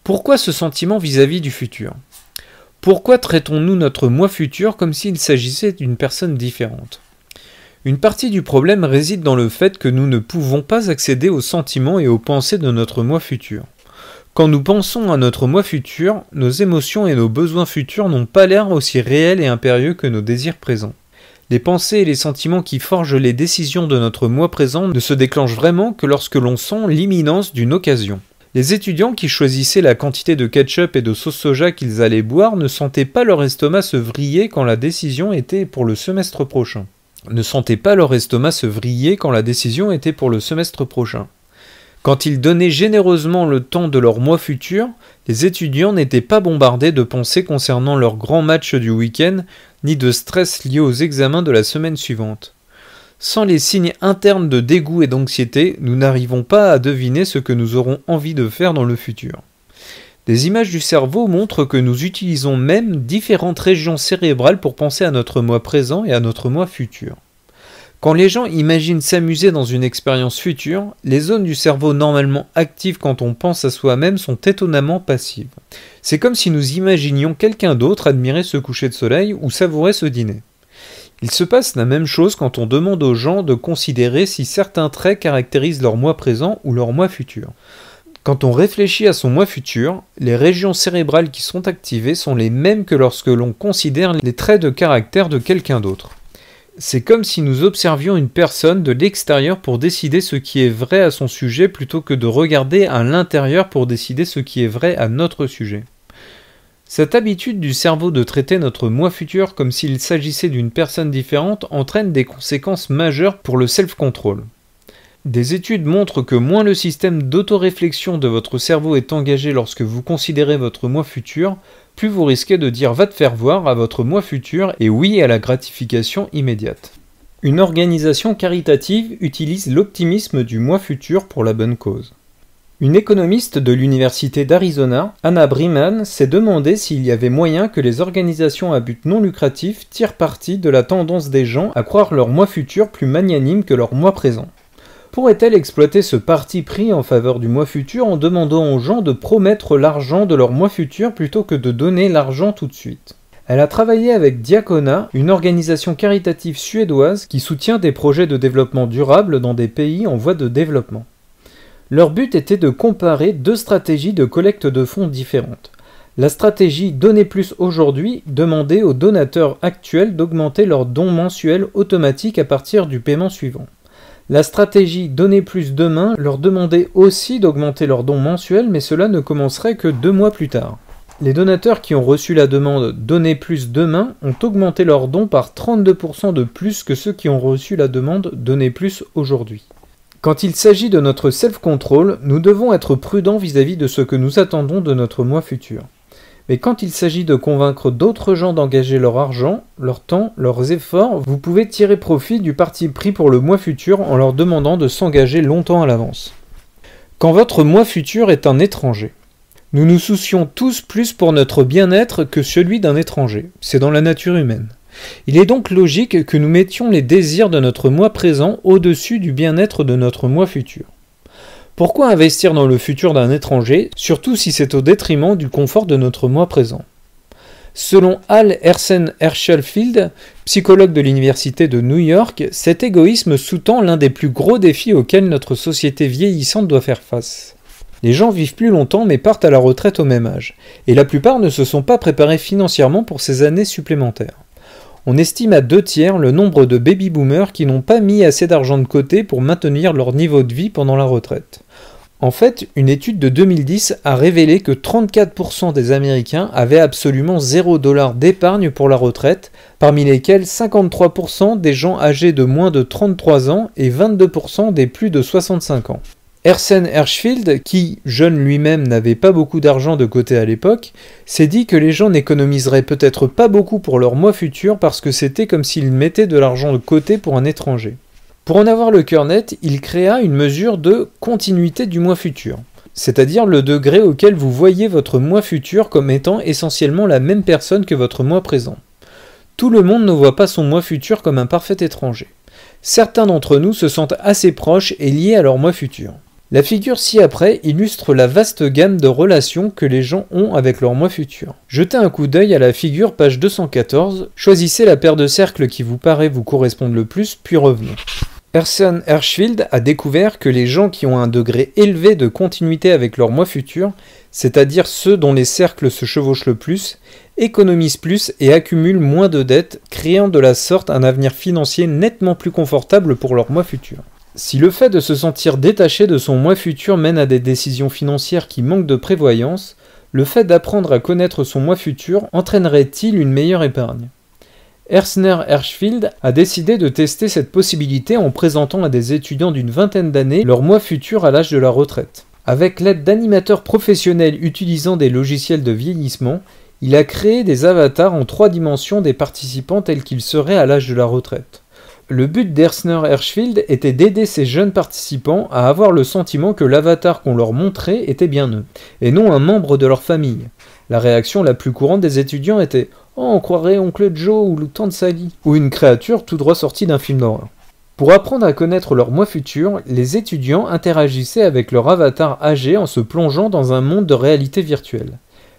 Pourquoi ce sentiment vis-à-vis du futur? Pourquoi traitons-nous notre moi futur comme s'il s'agissait d'une personne différente? Une partie du problème réside dans le fait que nous ne pouvons pas accéder aux sentiments et aux pensées de notre moi futur. Quand nous pensons à notre moi futur, nos émotions et nos besoins futurs n'ont pas l'air aussi réels et impérieux que nos désirs présents. Les pensées et les sentiments qui forgent les décisions de notre moi présent ne se déclenchent vraiment que lorsque l'on sent l'imminence d'une occasion. Les étudiants qui choisissaient la quantité de ketchup et de sauce soja qu'ils allaient boire ne sentaient pas leur estomac se vriller quand la décision était pour le semestre prochain. Quand ils donnaient généreusement le temps de leur mois futur, les étudiants n'étaient pas bombardés de pensées concernant leur grand match du week-end, ni de stress lié aux examens de la semaine suivante. Sans les signes internes de dégoût et d'anxiété, nous n'arrivons pas à deviner ce que nous aurons envie de faire dans le futur. Des images du cerveau montrent que nous utilisons même différentes régions cérébrales pour penser à notre moi présent et à notre moi futur. Quand les gens imaginent s'amuser dans une expérience future, les zones du cerveau normalement actives quand on pense à soi-même sont étonnamment passives. C'est comme si nous imaginions quelqu'un d'autre admirer ce coucher de soleil ou savourer ce dîner. Il se passe la même chose quand on demande aux gens de considérer si certains traits caractérisent leur moi présent ou leur moi futur. Quand on réfléchit à son moi futur, les régions cérébrales qui sont activées sont les mêmes que lorsque l'on considère les traits de caractère de quelqu'un d'autre. C'est comme si nous observions une personne de l'extérieur pour décider ce qui est vrai à son sujet plutôt que de regarder à l'intérieur pour décider ce qui est vrai à notre sujet. Cette habitude du cerveau de traiter notre moi futur comme s'il s'agissait d'une personne différente entraîne des conséquences majeures pour le self-control. Des études montrent que moins le système d'autoréflexion de votre cerveau est engagé lorsque vous considérez votre moi futur, plus vous risquez de dire « va te faire voir » à votre moi futur et oui à la gratification immédiate. Une organisation caritative utilise l'optimisme du moi futur pour la bonne cause. Une économiste de l'université d'Arizona, Anna Briman, s'est demandé s'il y avait moyen que les organisations à but non lucratif tirent parti de la tendance des gens à croire leur moi futur plus magnanime que leur moi présent. Pourrait-elle exploiter ce parti pris en faveur du moi futur en demandant aux gens de promettre l'argent de leur moi futur plutôt que de donner l'argent tout de suite? Elle a travaillé avec Diakona, une organisation caritative suédoise qui soutient des projets de développement durable dans des pays en voie de développement. Leur but était de comparer deux stratégies de collecte de fonds différentes. La stratégie « Donner plus aujourd'hui » demandait aux donateurs actuels d'augmenter leurs dons mensuels automatiques à partir du paiement suivant. La stratégie « Donner plus demain » leur demandait aussi d'augmenter leurs dons mensuels, mais cela ne commencerait que 2 mois plus tard. Les donateurs qui ont reçu la demande « Donner plus demain » ont augmenté leurs dons par 32% de plus que ceux qui ont reçu la demande « Donner plus aujourd'hui ». Quand il s'agit de notre self-control, nous devons être prudents vis-à-vis de ce que nous attendons de notre moi futur. Mais quand il s'agit de convaincre d'autres gens d'engager leur argent, leur temps, leurs efforts, vous pouvez tirer profit du parti pris pour le moi futur en leur demandant de s'engager longtemps à l'avance. Quand votre moi futur est un étranger. Nous nous soucions tous plus pour notre bien-être que celui d'un étranger. C'est dans la nature humaine. Il est donc logique que nous mettions les désirs de notre moi présent au-dessus du bien-être de notre moi futur. Pourquoi investir dans le futur d'un étranger, surtout si c'est au détriment du confort de notre moi présent? Selon Hal Herschelfield, psychologue de l'université de New York, cet égoïsme sous-tend l'un des plus gros défis auxquels notre société vieillissante doit faire face. Les gens vivent plus longtemps mais partent à la retraite au même âge, et la plupart ne se sont pas préparés financièrement pour ces années supplémentaires. On estime à 2/3 le nombre de baby-boomers qui n'ont pas mis assez d'argent de côté pour maintenir leur niveau de vie pendant la retraite. En fait, une étude de 2010 a révélé que 34% des Américains avaient absolument $0 d'épargne pour la retraite, parmi lesquels 53% des gens âgés de moins de 33 ans et 22% des plus de 65 ans. Herschelfield, qui, jeune lui-même, n'avait pas beaucoup d'argent de côté à l'époque, s'est dit que les gens n'économiseraient peut-être pas beaucoup pour leur mois futur parce que c'était comme s'ils mettaient de l'argent de côté pour un étranger. Pour en avoir le cœur net, il créa une mesure de continuité du mois futur, c'est-à-dire le degré auquel vous voyez votre mois futur comme étant essentiellement la même personne que votre mois présent. Tout le monde ne voit pas son mois futur comme un parfait étranger. Certains d'entre nous se sentent assez proches et liés à leur moi futur. La figure ci-après illustre la vaste gamme de relations que les gens ont avec leur moi futur. Jetez un coup d'œil à la figure page 214, choisissez la paire de cercles qui vous paraît vous correspondre le plus, puis revenez. Ersan Hirschfeld a découvert que les gens qui ont un degré élevé de continuité avec leur moi futur, c'est-à-dire ceux dont les cercles se chevauchent le plus, économisent plus et accumulent moins de dettes, créant de la sorte un avenir financier nettement plus confortable pour leur moi futur. Si le fait de se sentir détaché de son moi futur mène à des décisions financières qui manquent de prévoyance, le fait d'apprendre à connaître son moi futur entraînerait-il une meilleure épargne ? Ersner Hirschfeld a décidé de tester cette possibilité en présentant à des étudiants d'une vingtaine d'années leur moi futur à l'âge de la retraite. Avec l'aide d'animateurs professionnels utilisant des logiciels de vieillissement, il a créé des avatars en 3 dimensions des participants tels qu'ils seraient à l'âge de la retraite. Le but d'Ersner Hirschfeld était d'aider ces jeunes participants à avoir le sentiment que l'avatar qu'on leur montrait était bien eux, et non un membre de leur famille. La réaction la plus courante des étudiants était « Oh, on croirait Oncle Joe ou le Tante Sally » ou une créature tout droit sortie d'un film d'horreur. Pour apprendre à connaître leur moi futur, les étudiants interagissaient avec leur avatar âgé en se plongeant dans un monde de réalité virtuelle.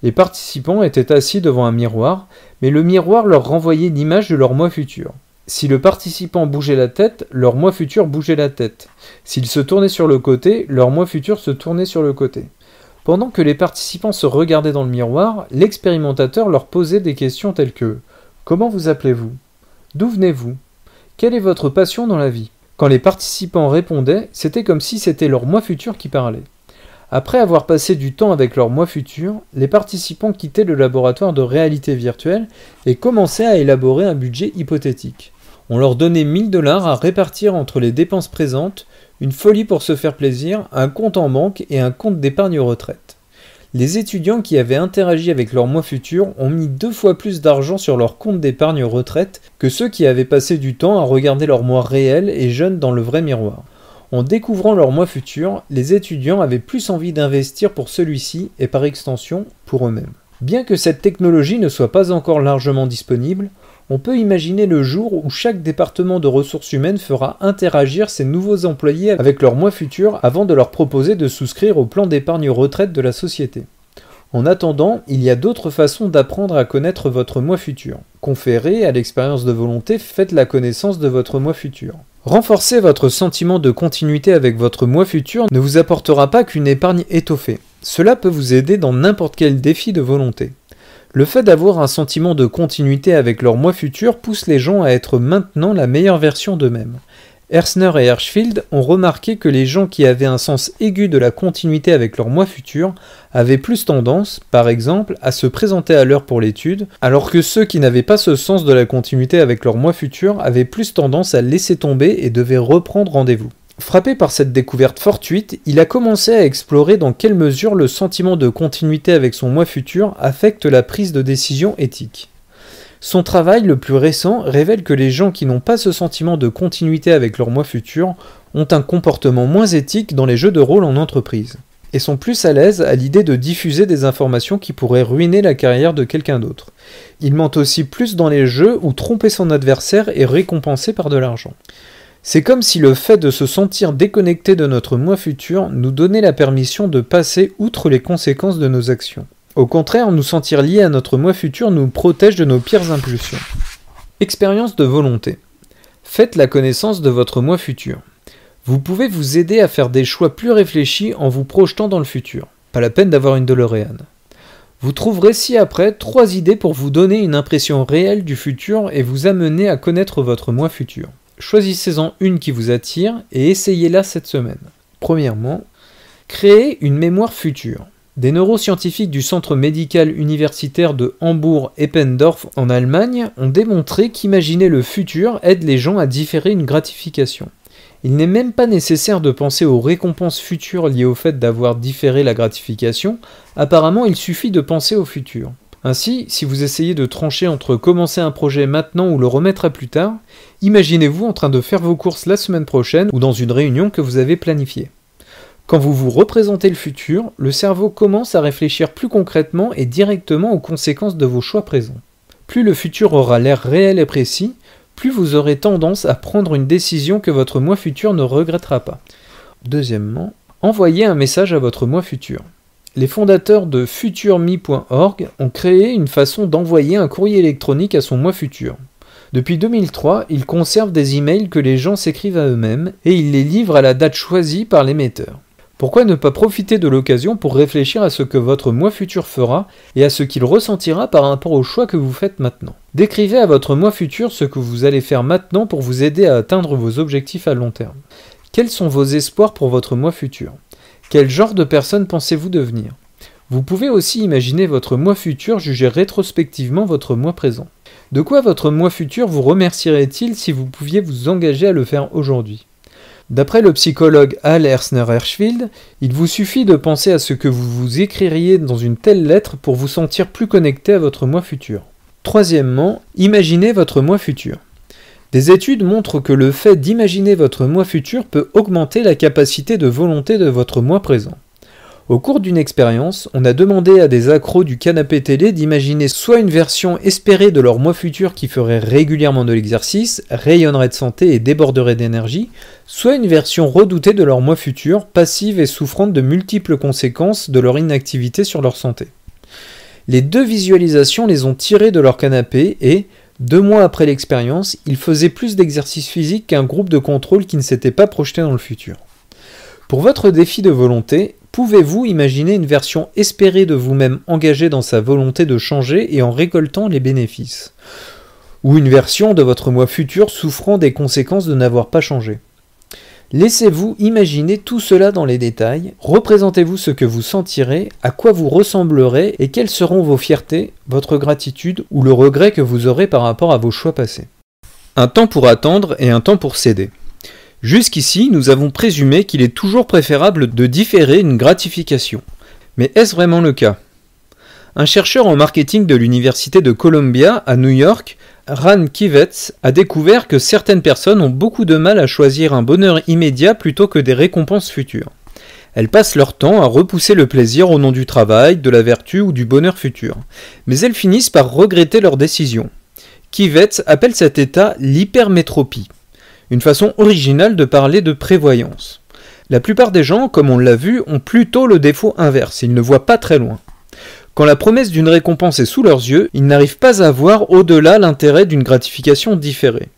Les participants étaient assis devant un miroir, mais le miroir leur renvoyait l'image de leur moi futur. Si le participant bougeait la tête, leur moi futur bougeait la tête. S'il se tournait sur le côté, leur moi futur se tournait sur le côté. Pendant que les participants se regardaient dans le miroir, l'expérimentateur leur posait des questions telles que « Comment vous appelez-vous ? D'où venez-vous ? Quelle est votre passion dans la vie ?» Quand les participants répondaient, c'était comme si c'était leur moi futur qui parlait. Après avoir passé du temps avec leur moi futur, les participants quittaient le laboratoire de réalité virtuelle et commençaient à élaborer un budget hypothétique. On leur donnait 1 000 $ à répartir entre les dépenses présentes, une folie pour se faire plaisir, un compte en banque et un compte d'épargne retraite. Les étudiants qui avaient interagi avec leur moi futur ont mis 2 fois plus d'argent sur leur compte d'épargne retraite que ceux qui avaient passé du temps à regarder leur moi réel et jeune dans le vrai miroir. En découvrant leur moi futur, les étudiants avaient plus envie d'investir pour celui-ci et par extension pour eux-mêmes. Bien que cette technologie ne soit pas encore largement disponible, on peut imaginer le jour où chaque département de ressources humaines fera interagir ses nouveaux employés avec leur moi futur avant de leur proposer de souscrire au plan d'épargne retraite de la société. En attendant, il y a d'autres façons d'apprendre à connaître votre moi futur. Conférez à l'expérience de volonté, faites la connaissance de votre moi futur. Renforcer votre sentiment de continuité avec votre moi futur ne vous apportera pas qu'une épargne étoffée. Cela peut vous aider dans n'importe quel défi de volonté. Le fait d'avoir un sentiment de continuité avec leur moi futur pousse les gens à être maintenant la meilleure version d'eux-mêmes. Ersner et Hirschfeld ont remarqué que les gens qui avaient un sens aigu de la continuité avec leur moi futur avaient plus tendance, par exemple, à se présenter à l'heure pour l'étude, alors que ceux qui n'avaient pas ce sens de la continuité avec leur moi futur avaient plus tendance à laisser tomber et devaient reprendre rendez-vous. Frappé par cette découverte fortuite, il a commencé à explorer dans quelle mesure le sentiment de continuité avec son moi futur affecte la prise de décision éthique. Son travail le plus récent révèle que les gens qui n'ont pas ce sentiment de continuité avec leur moi futur ont un comportement moins éthique dans les jeux de rôle en entreprise, et sont plus à l'aise à l'idée de diffuser des informations qui pourraient ruiner la carrière de quelqu'un d'autre. Ils mentent aussi plus dans les jeux où tromper son adversaire est récompensé par de l'argent. C'est comme si le fait de se sentir déconnecté de notre moi futur nous donnait la permission de passer outre les conséquences de nos actions. Au contraire, nous sentir liés à notre moi futur nous protège de nos pires impulsions. Expérience de volonté. Faites la connaissance de votre moi futur. Vous pouvez vous aider à faire des choix plus réfléchis en vous projetant dans le futur. Pas la peine d'avoir une DeLorean. Vous trouverez ci-après 3 idées pour vous donner une impression réelle du futur et vous amener à connaître votre moi futur. Choisissez-en une qui vous attire et essayez-la cette semaine. Premièrement, créez une mémoire future. Des neuroscientifiques du centre médical universitaire de Hambourg-Eppendorf en Allemagne ont démontré qu'imaginer le futur aide les gens à différer une gratification. Il n'est même pas nécessaire de penser aux récompenses futures liées au fait d'avoir différé la gratification, apparemment il suffit de penser au futur. Ainsi, si vous essayez de trancher entre commencer un projet maintenant ou le remettre à plus tard, imaginez-vous en train de faire vos courses la semaine prochaine ou dans une réunion que vous avez planifiée. Quand vous vous représentez le futur, le cerveau commence à réfléchir plus concrètement et directement aux conséquences de vos choix présents. Plus le futur aura l'air réel et précis, plus vous aurez tendance à prendre une décision que votre moi futur ne regrettera pas. Deuxièmement, Envoyez un message à votre moi futur. Les fondateurs de futurme.org ont créé une façon d'envoyer un courrier électronique à son moi futur. Depuis 2003, ils conservent des emails que les gens s'écrivent à eux-mêmes et ils les livrent à la date choisie par l'émetteur. Pourquoi ne pas profiter de l'occasion pour réfléchir à ce que votre moi futur fera et à ce qu'il ressentira par rapport au choix que vous faites maintenant? Décrivez à votre moi futur ce que vous allez faire maintenant pour vous aider à atteindre vos objectifs à long terme. Quels sont vos espoirs pour votre moi futur? Quel genre de personne pensez-vous devenir? Vous pouvez aussi imaginer votre moi futur juger rétrospectivement votre moi présent. De quoi votre moi futur vous remercierait-il si vous pouviez vous engager à le faire aujourd'hui? D'après le psychologue Hal Ersner-Hershfield, il vous suffit de penser à ce que vous vous écririez dans une telle lettre pour vous sentir plus connecté à votre moi futur. Troisièmement, imaginez votre moi futur. Des études montrent que le fait d'imaginer votre moi futur peut augmenter la capacité de volonté de votre moi présent. Au cours d'une expérience, on a demandé à des accros du canapé télé d'imaginer soit une version espérée de leur moi futur qui ferait régulièrement de l'exercice, rayonnerait de santé et déborderait d'énergie, soit une version redoutée de leur moi futur, passive et souffrante de multiples conséquences de leur inactivité sur leur santé. Les deux visualisations les ont tirés de leur canapé et, 2 mois après l'expérience, ils faisaient plus d'exercice physique qu'un groupe de contrôle qui ne s'était pas projeté dans le futur. Pour votre défi de volonté, pouvez-vous imaginer une version espérée de vous-même engagée dans sa volonté de changer et en récoltant les bénéfices? Ou une version de votre moi futur souffrant des conséquences de n'avoir pas changé? Laissez-vous imaginer tout cela dans les détails, représentez-vous ce que vous sentirez, à quoi vous ressemblerez et quelles seront vos fiertés, votre gratitude ou le regret que vous aurez par rapport à vos choix passés. Un temps pour attendre et un temps pour céder. Jusqu'ici, nous avons présumé qu'il est toujours préférable de différer une gratification. Mais est-ce vraiment le cas? Un chercheur en marketing de l'Université de Columbia à New York, Ran Kivets, a découvert que certaines personnes ont beaucoup de mal à choisir un bonheur immédiat plutôt que des récompenses futures. Elles passent leur temps à repousser le plaisir au nom du travail, de la vertu ou du bonheur futur. Mais elles finissent par regretter leur décision. Kivets appelle cet état l'hypermétropie. Une façon originale de parler de prévoyance. La plupart des gens, comme on l'a vu, ont plutôt le défaut inverse, ils ne voient pas très loin. Quand la promesse d'une récompense est sous leurs yeux, ils n'arrivent pas à voir au-delà l'intérêt d'une gratification différée.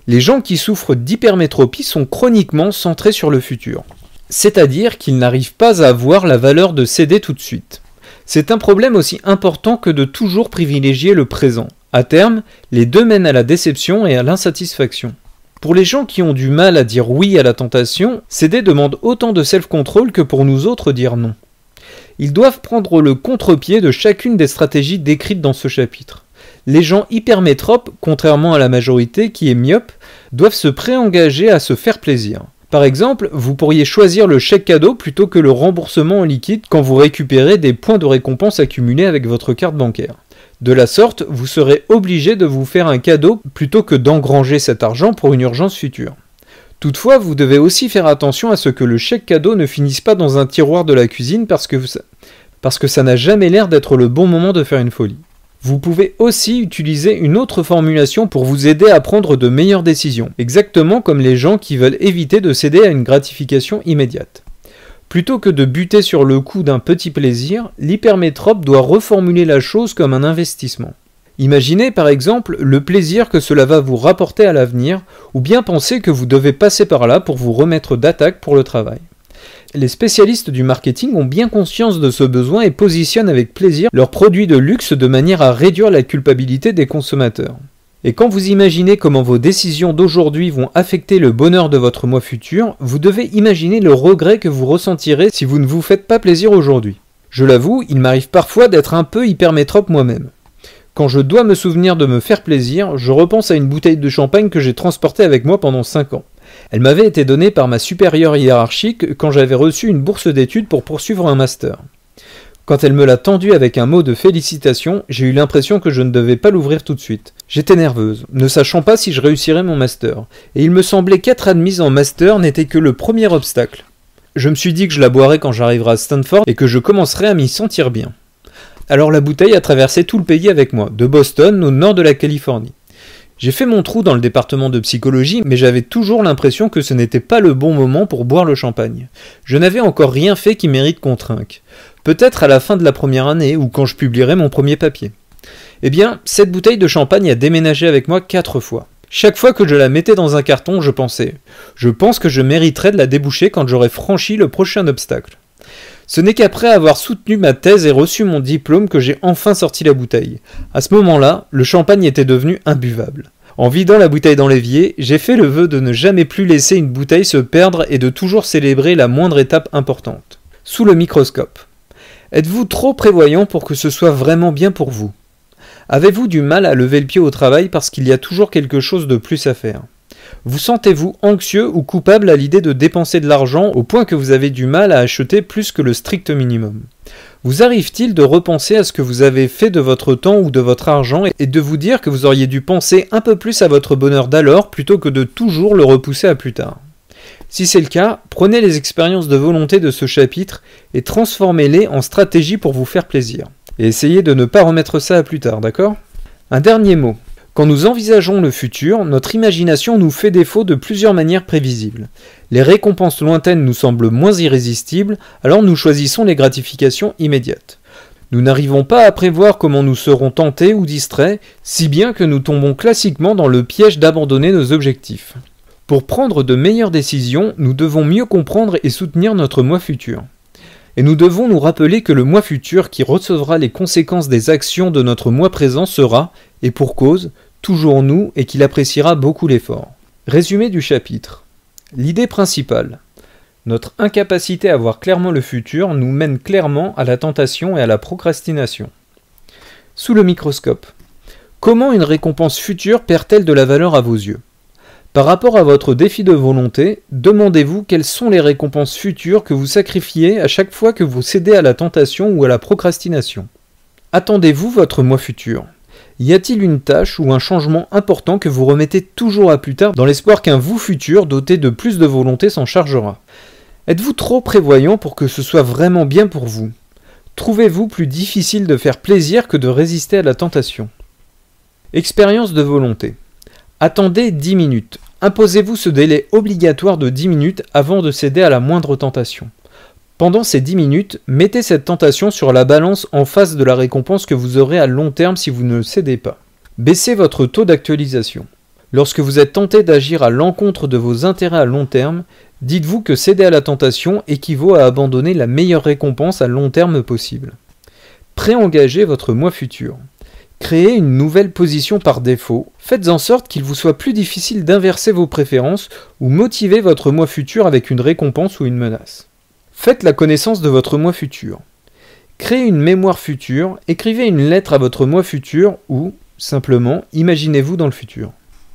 Les gens qui souffrent d'hypermétropie sont chroniquement centrés sur le futur. C'est-à-dire qu'ils n'arrivent pas à voir la valeur de céder tout de suite. C'est un problème aussi important que de toujours privilégier le présent. À terme, les deux mènent à la déception et à l'insatisfaction. Pour les gens qui ont du mal à dire oui à la tentation, céder demande autant de self-control que pour nous autres dire non. Ils doivent prendre le contre-pied de chacune des stratégies décrites dans ce chapitre. Les gens hypermétropes, contrairement à la majorité qui est myope, doivent se préengager à se faire plaisir. Par exemple, vous pourriez choisir le chèque cadeau plutôt que le remboursement en liquide quand vous récupérez des points de récompense accumulés avec votre carte bancaire. De la sorte, vous serez obligé de vous faire un cadeau plutôt que d'engranger cet argent pour une urgence future. Toutefois, vous devez aussi faire attention à ce que le chèque cadeau ne finisse pas dans un tiroir de la cuisine parce que ça n'a jamais l'air d'être le bon moment de faire une folie. Vous pouvez aussi utiliser une autre formulation pour vous aider à prendre de meilleures décisions, exactement comme les gens qui veulent éviter de céder à une gratification immédiate. Plutôt que de buter sur le coup d'un petit plaisir, l'hypermétrope doit reformuler la chose comme un investissement. Imaginez par exemple le plaisir que cela va vous rapporter à l'avenir, ou bien pensez que vous devez passer par là pour vous remettre d'attaque pour le travail. Les spécialistes du marketing ont bien conscience de ce besoin et positionnent avec plaisir leurs produits de luxe de manière à réduire la culpabilité des consommateurs. Et quand vous imaginez comment vos décisions d'aujourd'hui vont affecter le bonheur de votre moi futur, vous devez imaginer le regret que vous ressentirez si vous ne vous faites pas plaisir aujourd'hui. Je l'avoue, il m'arrive parfois d'être un peu hypermétrope moi-même. Quand je dois me souvenir de me faire plaisir, je repense à une bouteille de champagne que j'ai transportée avec moi pendant 5 ans. Elle m'avait été donnée par ma supérieure hiérarchique quand j'avais reçu une bourse d'études pour poursuivre un master. Quand elle me l'a tendue avec un mot de félicitations, j'ai eu l'impression que je ne devais pas l'ouvrir tout de suite. J'étais nerveuse, ne sachant pas si je réussirais mon master, et il me semblait qu'être admise en master n'était que le premier obstacle. Je me suis dit que je la boirais quand j'arriverai à Stanford et que je commencerais à m'y sentir bien. Alors la bouteille a traversé tout le pays avec moi, de Boston au nord de la Californie. J'ai fait mon trou dans le département de psychologie, mais j'avais toujours l'impression que ce n'était pas le bon moment pour boire le champagne. Je n'avais encore rien fait qui mérite qu'on trinque. Peut-être à la fin de la première année, ou quand je publierai mon premier papier. Eh bien, cette bouteille de champagne a déménagé avec moi 4 fois. Chaque fois que je la mettais dans un carton, je pensais « Je pense que je mériterais de la déboucher quand j'aurai franchi le prochain obstacle ». Ce n'est qu'après avoir soutenu ma thèse et reçu mon diplôme que j'ai enfin sorti la bouteille. À ce moment-là, le champagne était devenu imbuvable. En vidant la bouteille dans l'évier, j'ai fait le vœu de ne jamais plus laisser une bouteille se perdre et de toujours célébrer la moindre étape importante. Sous le microscope. Êtes-vous trop prévoyant pour que ce soit vraiment bien pour vous ? Avez-vous du mal à lever le pied au travail parce qu'il y a toujours quelque chose de plus à faire ? Vous sentez-vous anxieux ou coupable à l'idée de dépenser de l'argent au point que vous avez du mal à acheter plus que le strict minimum ? Vous arrive-t-il de repenser à ce que vous avez fait de votre temps ou de votre argent et de vous dire que vous auriez dû penser un peu plus à votre bonheur d'alors plutôt que de toujours le repousser à plus tard ? Si c'est le cas, prenez les expériences de volonté de ce chapitre et transformez-les en stratégie pour vous faire plaisir. Et essayez de ne pas remettre ça à plus tard, d'accord ? Un dernier mot. Quand nous envisageons le futur, notre imagination nous fait défaut de plusieurs manières prévisibles. Les récompenses lointaines nous semblent moins irrésistibles, alors nous choisissons les gratifications immédiates. Nous n'arrivons pas à prévoir comment nous serons tentés ou distraits, si bien que nous tombons classiquement dans le piège d'abandonner nos objectifs. Pour prendre de meilleures décisions, nous devons mieux comprendre et soutenir notre moi futur. Et nous devons nous rappeler que le moi futur qui recevra les conséquences des actions de notre moi présent sera, et pour cause, toujours nous et qu'il appréciera beaucoup l'effort. Résumé du chapitre. L'idée principale. Notre incapacité à voir clairement le futur nous mène clairement à la tentation et à la procrastination. Sous le microscope. Comment une récompense future perd-elle de la valeur à vos yeux ? Par rapport à votre défi de volonté, demandez-vous quelles sont les récompenses futures que vous sacrifiez à chaque fois que vous cédez à la tentation ou à la procrastination. Attendez-vous votre moi futur ? Y a-t-il une tâche ou un changement important que vous remettez toujours à plus tard dans l'espoir qu'un vous futur doté de plus de volonté s'en chargera ? Êtes-vous trop prévoyant pour que ce soit vraiment bien pour vous ? Trouvez-vous plus difficile de faire plaisir que de résister à la tentation ? Expérience de volonté. Attendez 10 minutes. Imposez-vous ce délai obligatoire de 10 minutes avant de céder à la moindre tentation. Pendant ces 10 minutes, mettez cette tentation sur la balance en face de la récompense que vous aurez à long terme si vous ne cédez pas. Baissez votre taux d'actualisation. Lorsque vous êtes tenté d'agir à l'encontre de vos intérêts à long terme, dites-vous que céder à la tentation équivaut à abandonner la meilleure récompense à long terme possible. Préengagez votre moi futur. Créez une nouvelle position par défaut, faites en sorte qu'il vous soit plus difficile d'inverser vos préférences ou motivez votre moi futur avec une récompense ou une menace. Faites la connaissance de votre moi futur. Créez une mémoire future, écrivez une lettre à votre moi futur ou, simplement, imaginez-vous dans le futur.